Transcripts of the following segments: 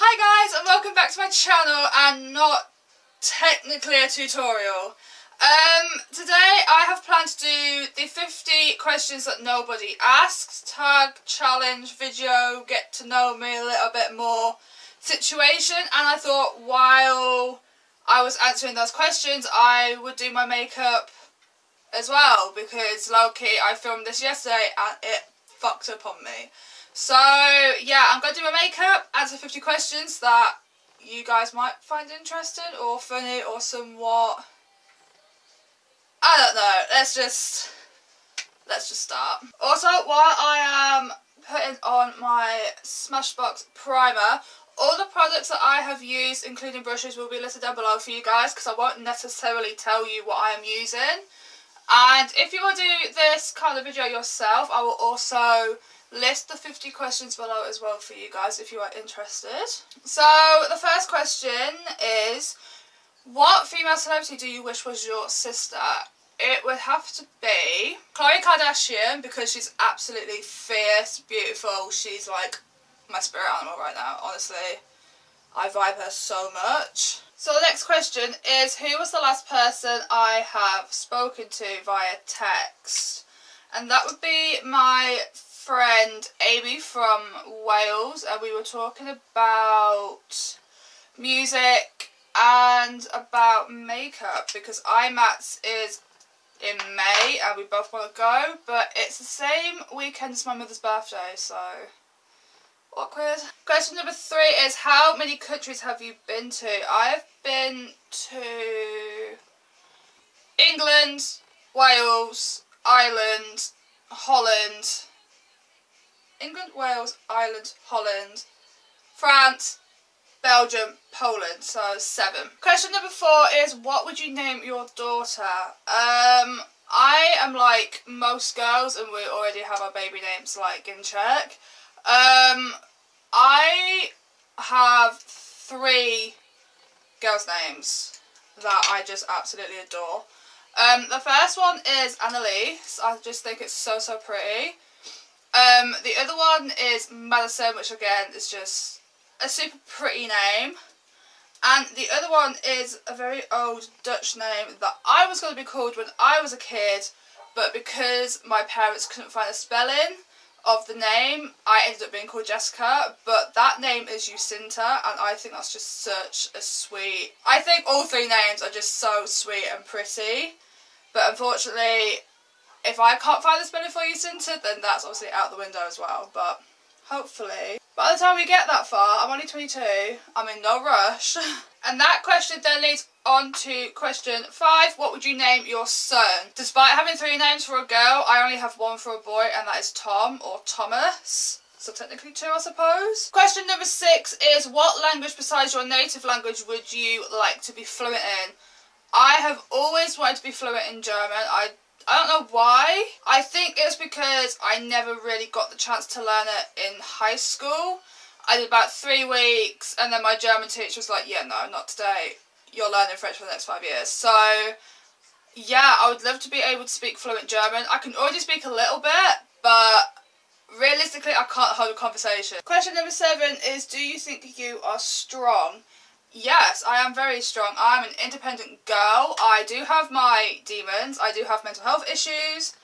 Hi guys and welcome back to my channel and not technically a tutorial. Today I have planned to do the 50 questions that nobody asked, tag, challenge, video, get to know me a little bit more situation, and I thought while I was answering those questions I would do my makeup as well because low-key I filmed this yesterday and it fucked up on me. So yeah, I'm going to do my makeup, answer 50 questions that you guys might find interesting or funny or somewhat, I don't know, let's just start. Also, while I am putting on my Smashbox primer, all the products that I have used, including brushes, will be listed down below for you guys because I won't necessarily tell you what I am using. And if you want to do this kind of video yourself, I will also list the 50 questions below as well for you guys if you are interested. So the first question is, what female celebrity do you wish was your sister? It would have to be Khloe Kardashian because she's absolutely fierce, beautiful. She's like my spirit animal right now, honestly. I vibe her so much. So the next question is, who was the last person I have spoken to via text? And that would be my friend Amy from Wales, and we were talking about music and about makeup because IMATS is in May and we both want to go, but it's the same weekend as my mother's birthday, so awkward. Question number 3 is, how many countries have you been to? I've been to England, Wales, Ireland, Holland, Holland, France, Belgium, Poland, so 7. Question number 4 is, what would you name your daughter? I am like most girls and we already have our baby names like in check. I have 3 girls' names that I just absolutely adore. The first one is Annalise. I just think it's so pretty. The other one is Madison, which again is just a super pretty name. And the other one is a very old Dutch name that I was going to be called when I was a kid, but because my parents couldn't find a spelling of the name, I ended up being called Jessica, but that name is Jacinta, and I think that's just such a sweet... I think all 3 names are just so sweet and pretty, but unfortunately, if I can't find the spelling for Jacinta, then that's obviously out the window as well, but hopefully. By the time we get that far, I'm only 22, I'm in no rush. And that question then leads on to question 5, what would you name your son? Despite having 3 names for a girl, I only have 1 for a boy, and that is Tom, or Thomas. So technically 2, I suppose. Question number 6 is, what language besides your native language would you like to be fluent in? I have always wanted to be fluent in German. I don't know why. I think it's because I never really got the chance to learn it in high school. I did about 3 weeks and then my German teacher was like, yeah, no, not today. You're learning French for the next 5 years. So yeah, I would love to be able to speak fluent German. I can already speak a little bit, but realistically I can't hold a conversation. Question number 7 is, do you think you are strong? Yes, I am very strong. I'm an independent girl. I do have my demons. I do have mental health issues.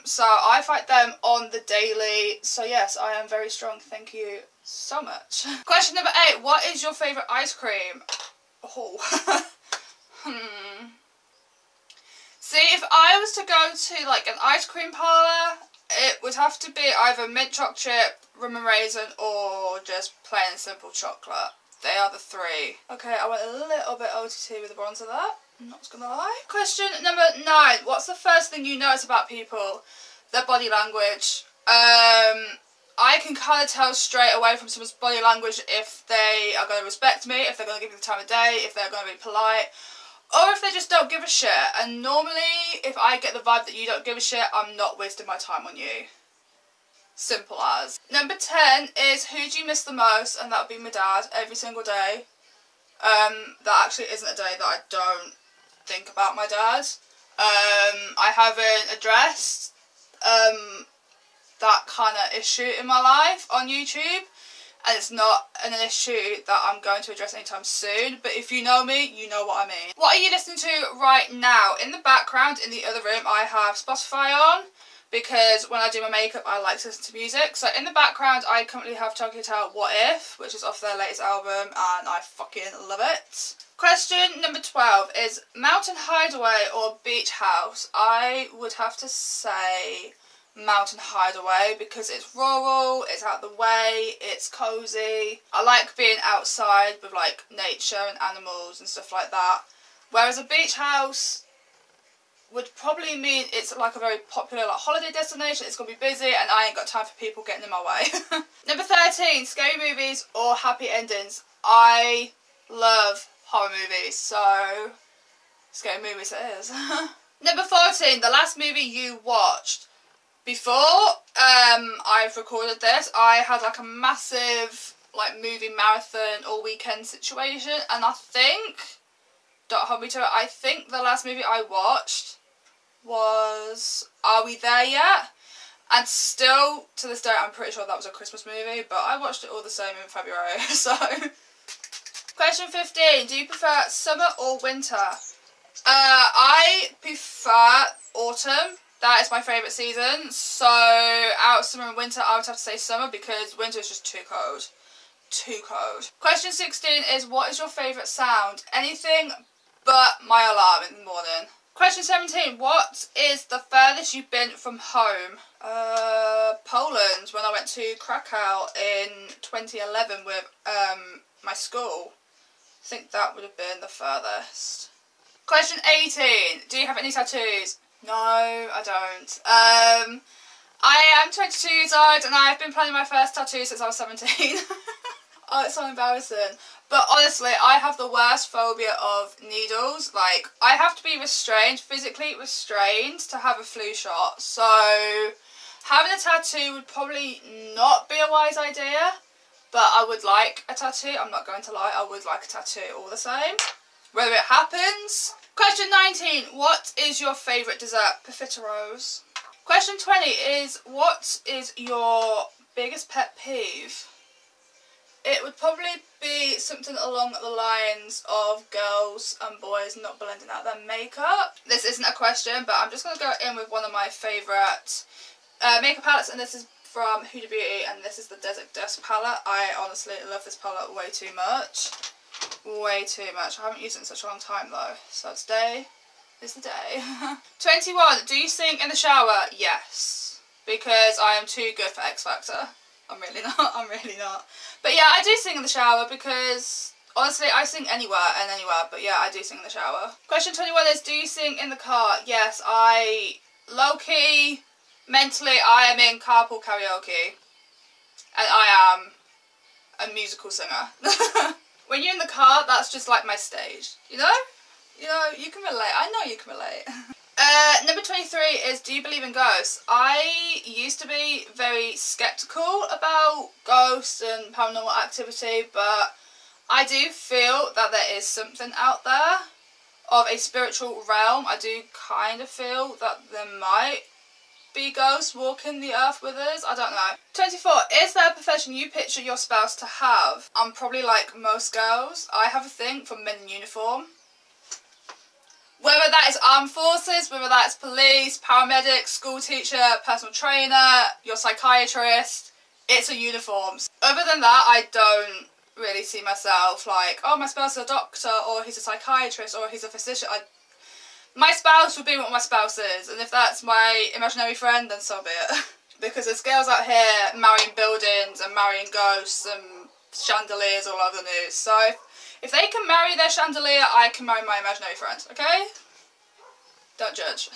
So I fight them on the daily. So yes, I am very strong. Thank you so much. Question number 8. What is your favourite ice cream? Oh. See, if I was to go to like an ice cream parlour, it would have to be either mint choc chip, rum and raisin, or just plain simple chocolate. They are the 3. Okay, I went a little bit OTT with the bronzer there, I'm not gonna lie. Question number 9. What's the first thing you notice about people? Their body language. I can kind of tell straight away from someone's body language if they are going to respect me, if they're going to give me the time of day, if they're going to be polite, or if they just don't give a shit. And normally, if I get the vibe that you don't give a shit, I'm not wasting my time on you. Simple as. Number 10 is, who do you miss the most? And that would be my dad, every single day. That actually isn't a day that I don't think about my dad. I haven't addressed that kind of issue in my life on YouTube, and it's not an issue that I'm going to address anytime soon, but if you know me, you know what I mean. What are you listening to right now? In the background, in the other room, I have Spotify on, because when I do my makeup, I like to listen to music. So in the background, I currently have Terracotta What If, which is off their latest album, and I fucking love it. Question number 12 is Mountain Hideaway or Beach House? I would have to say Mountain Hideaway, because it's rural, it's out the way, it's cozy. I like being outside with like nature and animals and stuff like that. Whereas a beach house would probably mean it's like a very popular like holiday destination, it's gonna be busy and I ain't got time for people getting in my way. Number 13, scary movies or happy endings? I love horror movies, so scary movies it is. Number 14, the last movie you watched. Before I've recorded this, I had like a massive like movie marathon all weekend situation, and I think, don't hold me to it, I think the last movie I watched was Are We There Yet? And still to this day I'm pretty sure that was a Christmas movie, but I watched it all the same in February. So question 15, do you prefer summer or winter? I prefer autumn. That is my favourite season. So out of summer and winter, I would have to say summer, because winter is just too cold. Too cold. Question 16 is what is your favourite sound? Anything but my alarm in the morning. Question 17, what is the furthest you've been from home? Poland, when I went to Krakow in 2011 with my school. I think that would have been the furthest. Question 18, do you have any tattoos? No, I don't. I am 22 years old and I've been planning my first tattoo since I was 17. Oh, it's so embarrassing. But honestly, I have the worst phobia of needles. Like, I have to be restrained, physically restrained, to have a flu shot. So, having a tattoo would probably not be a wise idea. But I would like a tattoo. I'm not going to lie, I would like a tattoo all the same. Whether it happens. Question 19. What is your favourite dessert? Profiteroles. Question 20 is what is your biggest pet peeve? It would probably be something along the lines of girls and boys not blending out their makeup. This isn't a question, but I'm just going to go in with one of my favourite makeup palettes, and this is from Huda Beauty, and this is the Desert Dusk palette. I honestly love this palette way too much. Way too much. I haven't used it in such a long time though, so today is the day. 21. Do you sing in the shower? Yes, because I am too good for X Factor. I'm really not. I'm really not. But yeah, I do sing in the shower because honestly I sing anywhere and anywhere, but yeah, I do sing in the shower. Question 21 is do you sing in the car? Yes, I low-key, mentally I am in carpool karaoke and I am a musical singer. When you're in the car, that's just like my stage, you know? You know, you can relate. I know you can relate. Number 23 is, do you believe in ghosts? I used to be very sceptical about ghosts and paranormal activity, but I do feel that there is something out there of a spiritual realm. I do kind of feel that there might be ghosts walking the earth with us. I don't know. 24. Is there a profession you picture your spouse to have? I'm probably like most girls. I have a thing for men in uniform. Whether that is armed forces, whether that's police, paramedic, school teacher, personal trainer, your psychiatrist, it's a uniform. Other than that, I don't really see myself like, oh, my spouse is a doctor, or he's a psychiatrist, or he's a physician. My spouse would be what my spouse is, and if that's my imaginary friend, then so be it. Because there's girls out here marrying buildings and marrying ghosts and chandeliers all over the news. So if they can marry their chandelier, I can marry my imaginary friend, okay? Don't judge.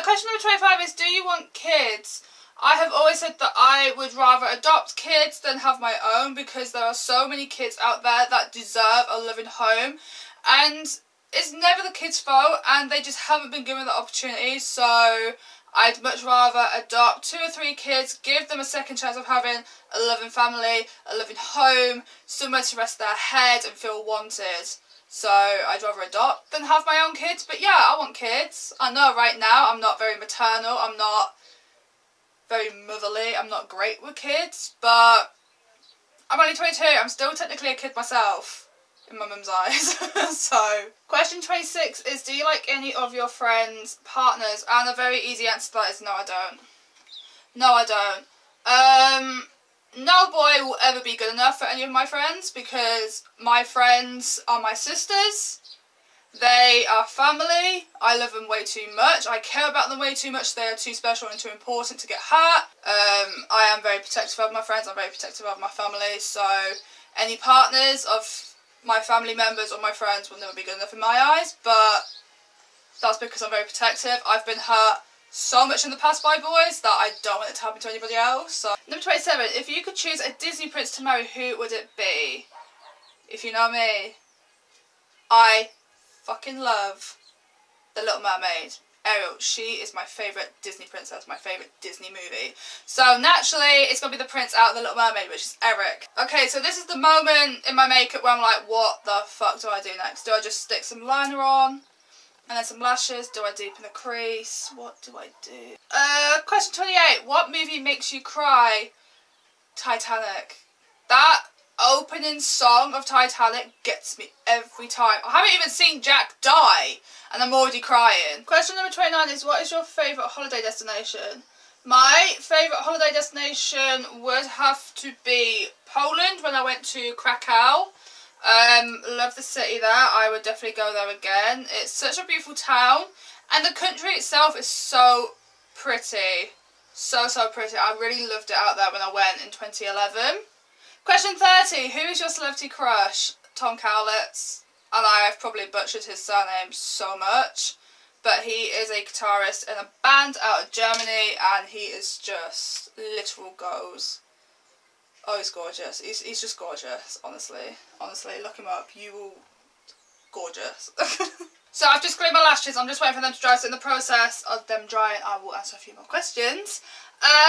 Question number 25 is, do you want kids? I have always said that I would rather adopt kids than have my own, because there are so many kids out there that deserve a loving home, and it's never the kids' fault, and they just haven't been given the opportunity. So I'd much rather adopt 2 or 3 kids, give them a second chance of having a loving family, a loving home, somewhere to rest their head and feel wanted. So I'd rather adopt than have my own kids. But yeah, I want kids. I know right now I'm not very maternal, I'm not very motherly, I'm not great with kids, but I'm only 22, I'm still technically a kid myself, in my mum's eyes. So, question 26 is, do you like any of your friends' partners? And a very easy answer to that is no, I don't. No, I don't. No boy will ever be good enough for any of my friends, because my friends are my sisters. They are family. I love them way too much. I care about them way too much. They are too special and too important to get hurt. I am very protective of my friends. I'm very protective of my family. So any partners of my family members or my friends will never be good enough in my eyes. But that's because I'm very protective. I've been hurt so much in the past by boys that I don't want it to happen to anybody else. So, number 27. If you could choose a Disney prince to marry, who would it be? If you know me, I fucking love The Little Mermaid. Ariel, she is my favourite Disney princess, my favourite Disney movie. So naturally, it's going to be the prince out of The Little Mermaid, which is Eric. Okay, so this is the moment in my makeup where I'm like, what the fuck do I do next? Do I just stick some liner on? And then some lashes? Do I deepen the crease? What do I do? Question 28. What movie makes you cry? Titanic. That opening song of Titanic gets me every time. I haven't even seen Jack die and I'm already crying. Question number 29 is, what is your favourite holiday destination? My favourite holiday destination would have to be Poland, when I went to Krakow. Love the city there. I would definitely go there again. It's such a beautiful town, and the country itself is so pretty. So pretty. I really loved it out there when I went in 2011. Question 30. Who is your celebrity crush? Tom Cowlitz. And I have probably butchered his surname so much, but he is a guitarist in a band out of Germany, and he is just literal goes. Oh, he's gorgeous. He's just gorgeous, honestly. Honestly, look him up. You will... gorgeous. So I've just glued my lashes. I'm just waiting for them to dry. So in the process of them drying, I will answer a few more questions.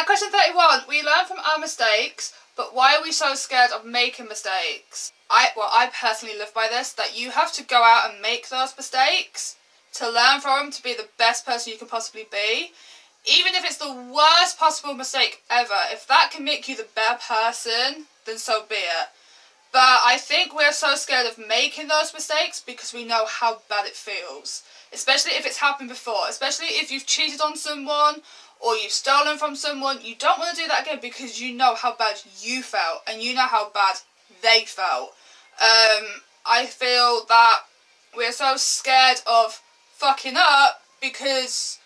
Question 31. We learn from our mistakes, but why are we so scared of making mistakes? I personally live by this, that you have to go out and make those mistakes to learn from them, to be the best person you can possibly be. Even if it's the worst possible mistake ever, if that can make you the better person, then so be it. But I think we're so scared of making those mistakes because we know how bad it feels. Especially if it's happened before. Especially if you've cheated on someone or you've stolen from someone. You don't want to do that again because you know how bad you felt and you know how bad they felt. I feel that we're so scared of fucking up because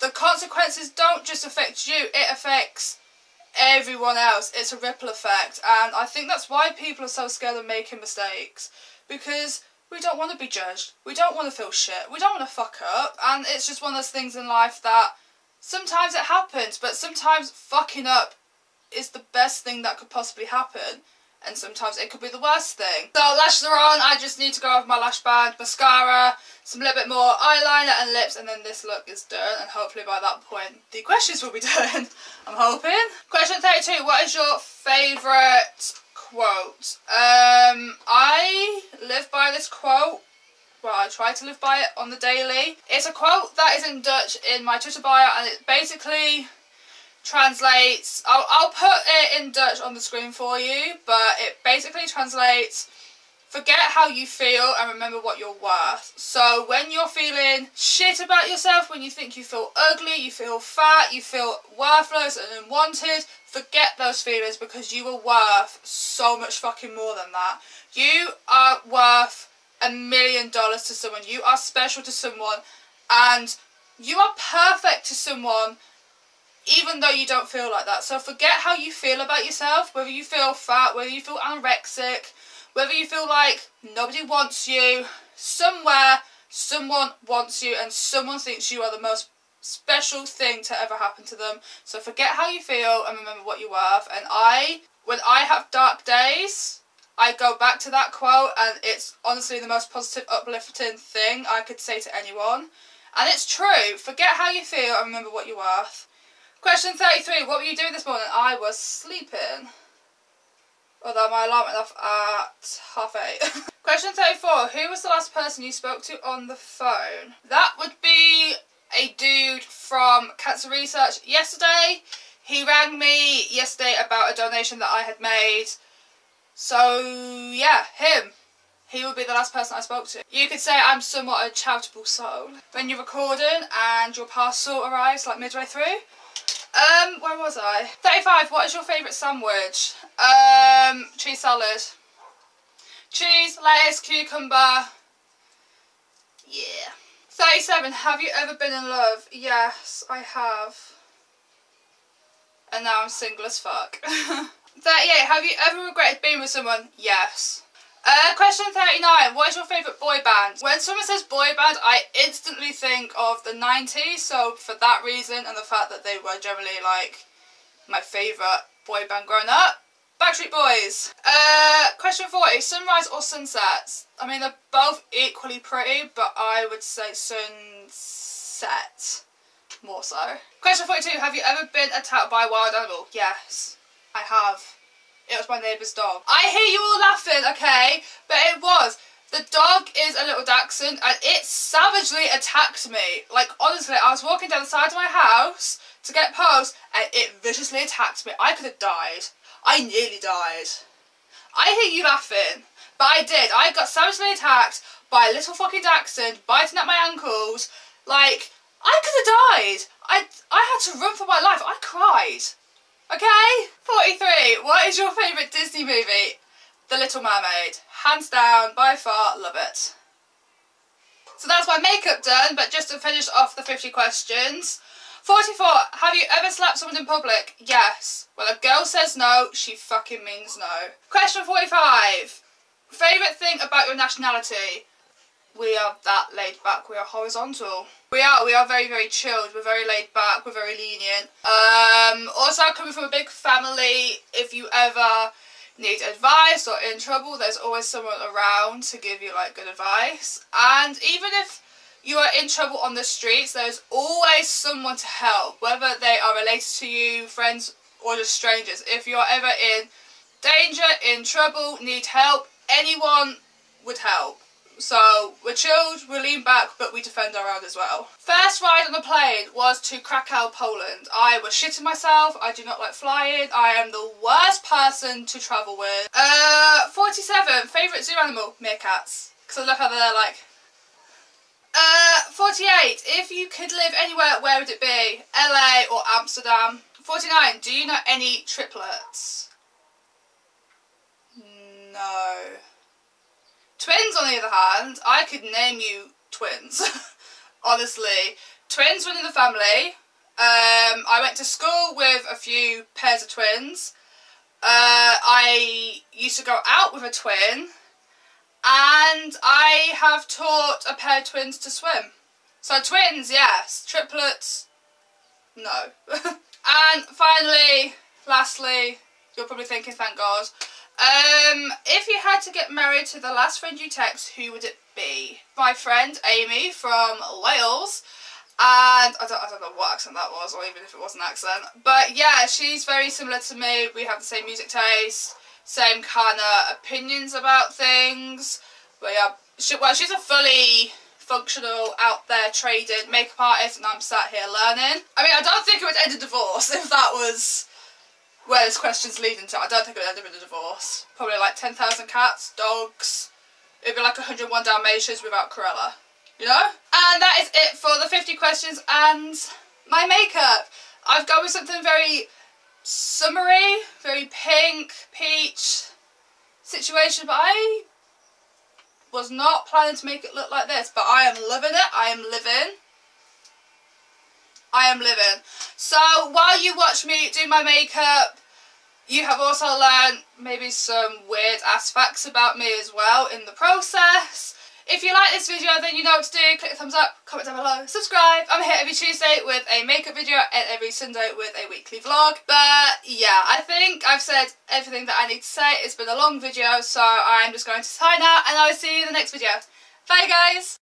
the consequences don't just affect you, it affects everyone else. It's a ripple effect, and I think that's why people are so scared of making mistakes, because we don't want to be judged, we don't want to feel shit, we don't want to fuck up, and it's just one of those things in life that sometimes it happens, but sometimes fucking up is the best thing that could possibly happen, and sometimes it could be the worst thing. So lashes are on. I just need to go over my lash band, mascara, some little bit more eyeliner and lips, and then this look is done, and hopefully by that point the questions will be done. I'm hoping. Question 32. What is your favourite quote? I live by this quote. Well, I try to live by it on the daily. It's a quote that is in Dutch in my Twitter bio, and it basically translates, I'll put it in Dutch on the screen for you, but it basically translates, forget how you feel and remember what you're worth. So when you're feeling shit about yourself, when you think you feel ugly, you feel fat, you feel worthless and unwanted, forget those feelings, because you are worth so much fucking more than that. You are worth $1 million to someone. You are special to someone, and you are perfect to someone, even though you don't feel like that. So forget how you feel about yourself, whether you feel fat, whether you feel anorexic, whether you feel like nobody wants you. Somewhere, someone wants you, and someone thinks you are the most special thing to ever happen to them. So forget how you feel and remember what you're worth. And when I have dark days, I go back to that quote, and it's honestly the most positive, uplifting thing I could say to anyone. And it's true. Forget how you feel and remember what you're worth. Question 33. What were you doing this morning? I was sleeping. Although my alarm went off at 8:30. Question 34. Who was the last person you spoke to on the phone? That would be a dude from Cancer Research yesterday. He rang me yesterday about a donation that I had made So yeah, him. He would be the last person I spoke to. You could say I'm somewhat a charitable soul. When you're recording and your parcel arrives like midway through. Where was I? 35, what is your favourite sandwich? Cheese salad. Cheese, lettuce, cucumber. Yeah. 37, have you ever been in love? Yes, I have. And now I'm single as fuck. 38, have you ever regretted being with someone? Yes. Question 39, what is your favourite boy band? When someone says boy band, I instantly think of the 90s, so for that reason and the fact that they were generally like my favourite boy band growing up, Backstreet Boys. Question 40, sunrise or sunsets? I mean, they're both equally pretty, but I would say sunset more so. Question 42, have you ever been attacked by a wild animal? Yes, I have. It was my neighbour's dog. I hear you all laughing, okay? But it was. The dog is a little dachshund and it savagely attacked me. Like, honestly, I was walking down the side of my house to get post and it viciously attacked me. I could have died. I nearly died. I hear you laughing, but I did. I got savagely attacked by a little fucking dachshund biting at my ankles. Like, I could have died. I had to run for my life. I cried. Okay? 43. What is your favourite Disney movie? The Little Mermaid. Hands down, by far, love it. So that's my makeup done, but just to finish off the 50 questions. 44. Have you ever slapped someone in public? Yes. When a girl says no, she fucking means no. Question 45. Favourite thing about your nationality? We are that laid back, we are horizontal. We are very, very chilled, we're very laid back, we're very lenient. Also coming from a big family, if you ever need advice or in trouble, there's always someone around to give you like good advice. And even if you are in trouble on the streets, there's always someone to help, whether they are related to you, friends or just strangers. If you're ever in danger, in trouble, need help, anyone would help. So we're chilled, we lean back, but we defend our own as well. First ride on the plane was to Krakow, Poland. I was shitting myself, I do not like flying, I am the worst person to travel with. 47, favourite zoo animal? Meerkats. Because I love how they're like... 48, if you could live anywhere, where would it be? LA or Amsterdam? 49, do you know any triplets? No. Twins, on the other hand, I could name you twins. Honestly. Twins run in the family. I went to school with a few pairs of twins. I used to go out with a twin. And I have taught a pair of twins to swim. So twins, yes. Triplets, no. And finally, lastly, you're probably thinking, thank God. If you had to get married to the last friend you text, who would it be? My friend Amy from Wales, and I don't know what accent that was, or even if it was an accent, but yeah, she's very similar to me. We have the same music taste, same kind of opinions about things. But yeah, she's a fully functional, out there, traded makeup artist, and I'm sat here learning. I mean, I don't think it would end in divorce if that was where this question's leading to. I don't think it would end up in a divorce. Probably like 10,000 cats, dogs. It'd be like 101 Dalmatians without Cruella, you know? And that is it for the 50 questions and my makeup. I've gone with something very summery, very pink, peach situation, but I was not planning to make it look like this, but I am loving it. I am living. I am living. So while you watch me do my makeup, you have also learned maybe some weird ass facts about me as well in the process. If you like this video, then you know what to do. Click the thumbs up, comment down below, subscribe. I'm here every Tuesday with a makeup video and every Sunday with a weekly vlog. But yeah, I think I've said everything that I need to say. It's been a long video, so I'm just going to sign out and I will see you in the next video. Bye guys!